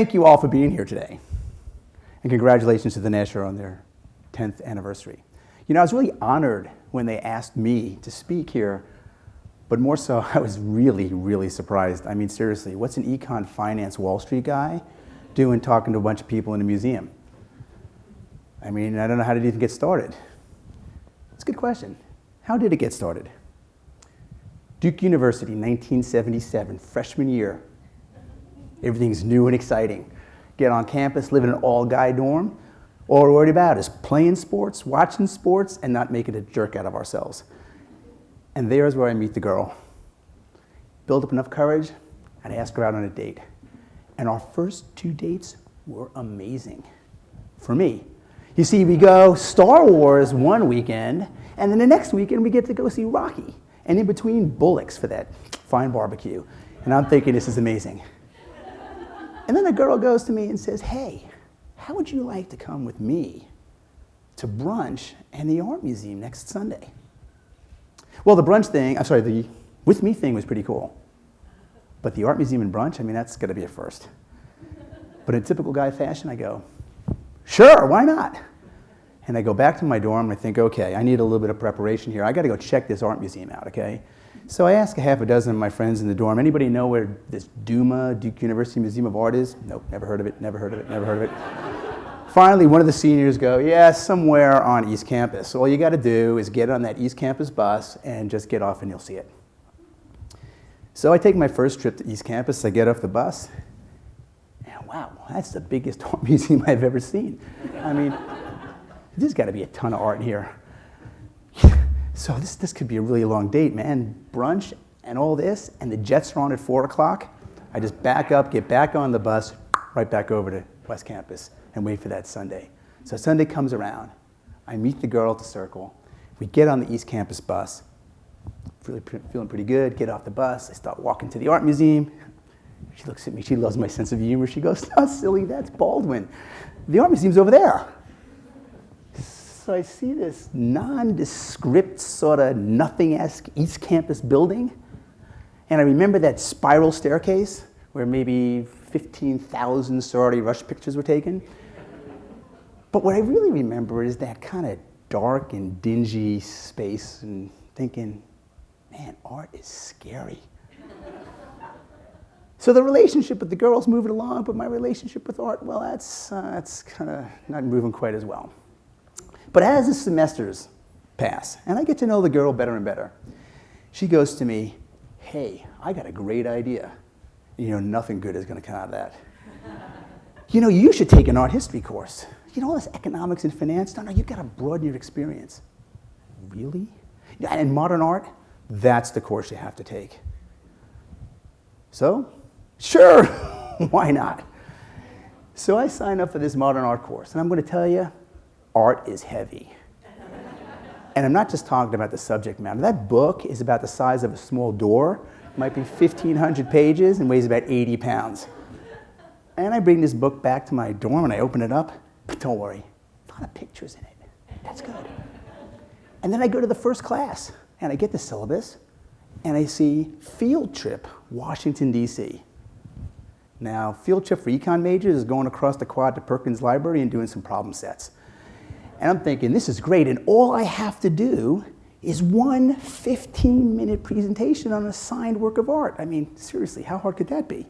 thank you all for being here today. And congratulations to the Nasher on their 10th anniversary. You know, I was really honored when they asked me to speak here, but more so, I was really, really surprised. I mean, seriously, what's an econ finance Wall Street guy doing talking to a bunch of people in a museum? I mean, I don't know how did it even get started. It's a good question. How did it get started? Duke University, 1977, freshman year. Everything's new and exciting. Get on campus, live in an all-guy dorm. All we're worried about is playing sports, watching sports, and not making a jerk out of ourselves. And there's where I meet the girl. Build up enough courage, and ask her out on a date. And our first 2 dates were amazing. For me. You see, we go Star Wars one weekend, and then the next weekend we get to go see Rocky. And in between, Bullocks for that fine barbecue. And I'm thinking, this is amazing. And then the girl goes to me and says, hey, how would you like to come with me to brunch and the art museum next Sunday? Well, the brunch thing, the with me thing was pretty cool. But the art museum and brunch, I mean, that's gonna be a first. But in typical guy fashion, I go, sure, why not? And I go back to my dorm and I think, okay, I need a little bit of preparation here. I gotta go check this art museum out, okay? So I ask a half a dozen of my friends in the dorm, anybody know where this DUMA, Duke University Museum of Art is? Nope, never heard of it, never heard of it, never heard of it. Finally, one of the seniors go, yeah, somewhere on East Campus. All you gotta do is get on that East Campus bus and just get off and you'll see it. So I take my first trip to East Campus, I get off the bus, and wow, that's the biggest art museum I've ever seen. I mean, there's gotta be a ton of art in here. So this could be a really long date, man. Brunch and all this, and the jets are on at 4 o'clock. I just back up, get back on the bus, right back over to West Campus and wait for that Sunday. So Sunday comes around. I meet the girl at the Circle. We get on the East Campus bus. Feeling pretty good, get off the bus. I start walking to the art museum. She looks at me, she loves my sense of humor. She goes, oh, silly, that's Baldwin. The art museum's over there. So I see this nondescript, sort of nothing-esque East Campus building. And I remember that spiral staircase where maybe 15,000 sorority rush pictures were taken. But what I really remember is that kind of dark and dingy space and thinking, man, art is scary. So the relationship with the girl's moving along, but my relationship with art, well, that's kind of not moving quite as well. But as the semesters pass, and I get to know the girl better and better, she goes to me, hey, I got a great idea. You know, nothing good is gonna come out of that. You know, you should take an art history course. You know, all this economics and finance, no, you've gotta broaden your experience. Really? And modern art, that's the course you have to take. So, sure, why not? So I signed up for this modern art course, and I'm gonna tell you, art is heavy. And I'm not just talking about the subject matter. That book is about the size of a small door. It might be 1,500 pages and weighs about 80 pounds. And I bring this book back to my dorm and I open it up, but don't worry, a lot of pictures in it. That's good. And then I go to the first class and I get the syllabus and I see field trip, Washington, D.C. Now, field trip for econ majors is going across the quad to Perkins Library and doing some problem sets. And I'm thinking, this is great, and all I have to do is one 15-minute presentation on a signed work of art. I mean, seriously, how hard could that be?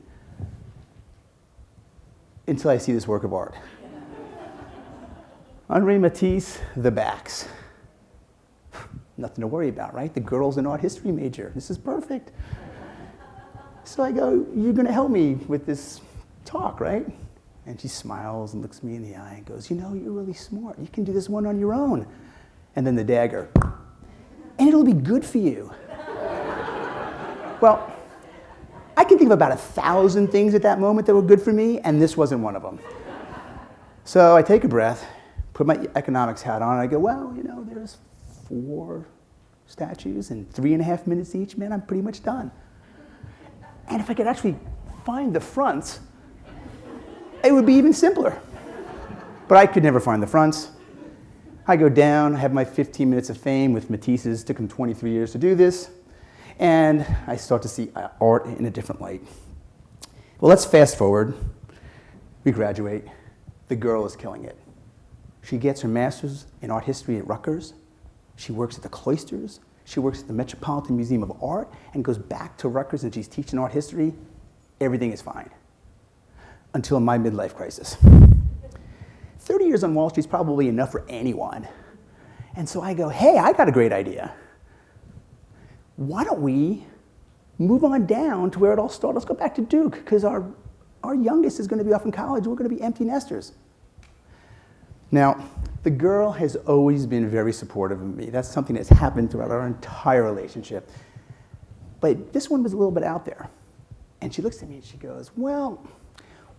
Until I see this work of art. Henri Matisse, The Backs. Nothing to worry about, right? The girl's an art history major. This is perfect. So I go, you're gonna help me with this talk, right? And she smiles and looks me in the eye and goes, you know, you're really smart. You can do this one on your own. And then the dagger. And it'll be good for you. Well, I can think of about 1,000 things at that moment that were good for me, and this wasn't one of them. So I take a breath, put my economics hat on, and I go, well, you know, there's 4 statues in 3.5 minutes each. Man, I'm pretty much done. And if I could actually find the fronts, it would be even simpler. But I could never find the fronts. I go down, have my 15 minutes of fame with Matisse's. Took him 23 years to do this. And I start to see art in a different light. Well, let's fast forward We graduate. The girl is killing it. She gets her master's in art history at Rutgers. She works at the Cloisters. She works at the Metropolitan Museum of Art and goes back to Rutgers and she's teaching art history. Everything is fine. Until my midlife crisis. 30 years on Wall Street is probably enough for anyone. And so I go, hey, I got a great idea. Why don't we move on down to where it all started? Let's go back to Duke, because our youngest is going to be off in college. We're going to be empty nesters. Now, the girl has always been very supportive of me. That's something that's happened throughout our entire relationship. But this one was a little bit out there. And she looks at me and she goes, well,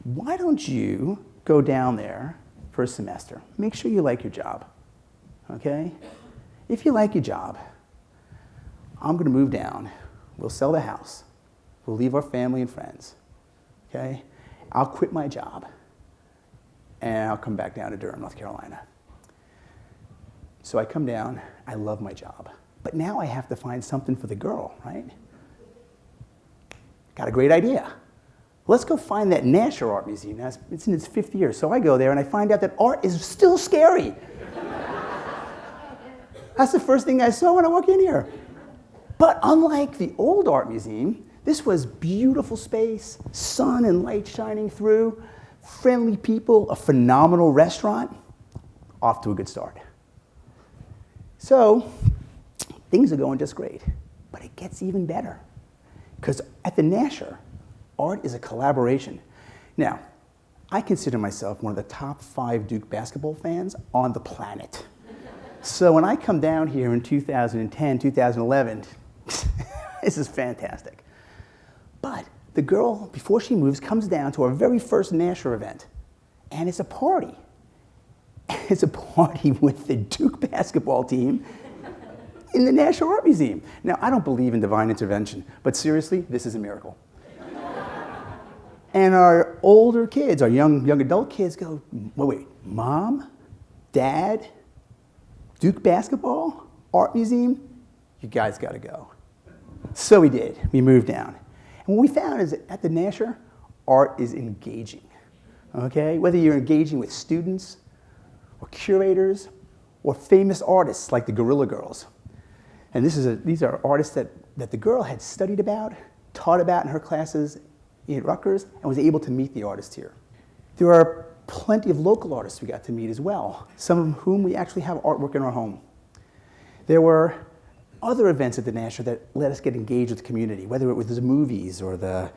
why don't you go down there for a semester? Make sure you like your job, okay? If you like your job, I'm going to move down. We'll sell the house. We'll leave our family and friends, okay? I'll quit my job, and I'll come back down to Durham, North Carolina. So I come down. I love my job. But now I have to find something for the girl, right? Got a great idea. Let's go find that Nasher Art Museum. Now, it's in its 5th year. So I go there, and I find out that art is still scary. That's the first thing I saw when I walked in here. But unlike the old art museum, this was beautiful space, sun and light shining through, friendly people, a phenomenal restaurant. Off to a good start. So things are going just great, but it gets even better. Because at the Nasher, art is a collaboration. Now, I consider myself one of the top 5 Duke basketball fans on the planet. So when I come down here in 2010, 2011, this is fantastic. But the girl, before she moves, comes down to our very first Nasher event. And it's a party. It's a party with the Duke basketball team in the Nasher Art Museum. Now, I don't believe in divine intervention, but seriously, this is a miracle. And our older kids, our young adult kids go, wait, Mom, Dad, Duke basketball, art museum, you guys got to go. So we did. We moved down. And what we found is that at the Nasher, art is engaging, okay? Whether you're engaging with students or curators or famous artists like the Guerrilla Girls. And these are artists that the girl had studied about, taught about in her classes at Rutgers, and was able to meet the artists here. There are plenty of local artists we got to meet as well, some of whom we actually have artwork in our home. There were other events at the Nasher that let us get engaged with the community, whether it was the movies or the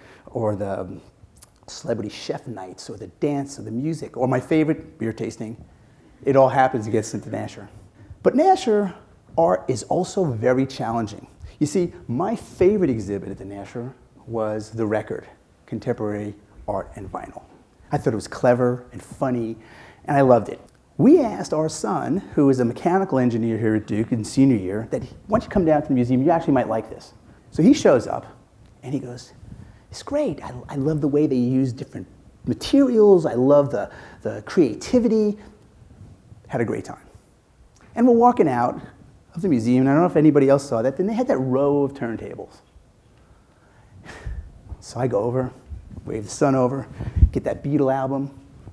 celebrity chef nights or the dance or the music, or my favorite, beer tasting. It all happens to get us into Nasher. But Nasher art is also very challenging. You see, my favorite exhibit at the Nasher was The Record, Contemporary Art and Vinyl. I thought it was clever and funny, and I loved it. We asked our son, who is a mechanical engineer here at Duke in senior year, that once you come down to the museum, you actually might like this. So he shows up, and he goes, it's great. I love the way they use different materials. I love the creativity. Had a great time. And we're walking out of the museum, and I don't know if anybody else saw that, then they had that row of turntables. So I go over, wave the son over, get that Biddle album,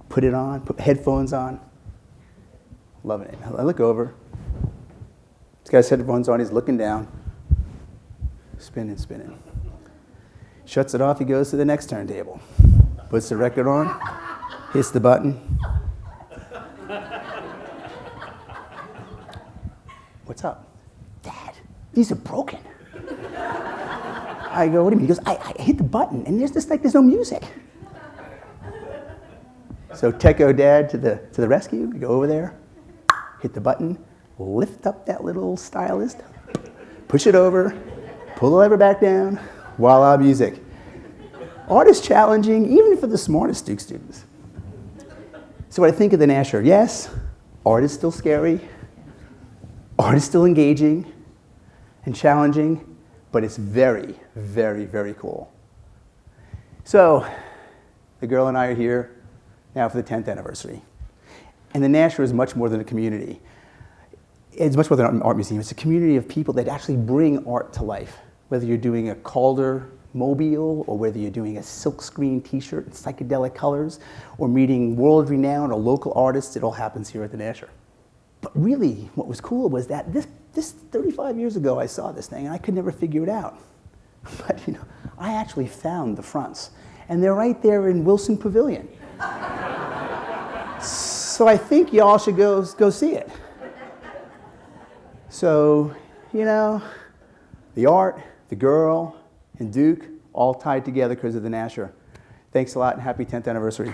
put it on, put headphones on. Loving it. I look over. This guy's headphones on, he's looking down. Spinning, spinning. Shuts it off, he goes to the next turntable. Puts the record on, hits the button. What's up? Dad, these are broken. I go, what do you mean? He goes, I hit the button and there's no music. So Techo Dad to the rescue. We go over there, hit the button, lift up that little stylist, push it over, pull the lever back down, voila, music. Art is challenging even for the smartest Duke students. So what I think of the Nasher, yes, art is still scary, art is still engaging and challenging, but it's very, very, very cool. So the girl and I are here now for the 10th anniversary. And the Nasher is much more than a community. It's much more than an art museum. It's a community of people that actually bring art to life. Whether you're doing a Calder Mobile, or whether you're doing a silkscreen t-shirt in psychedelic colors, or meeting world-renowned or local artists, it all happens here at the Nasher. But really, what was cool was that this 35 years ago, I saw this thing, and I could never figure it out. But I actually found the fronts, and they're right there in Wilson Pavilion. So I think y'all should go see it. So, the art, the girl, and Duke all tied together because of the Nasher. Thanks a lot, and happy 10th anniversary.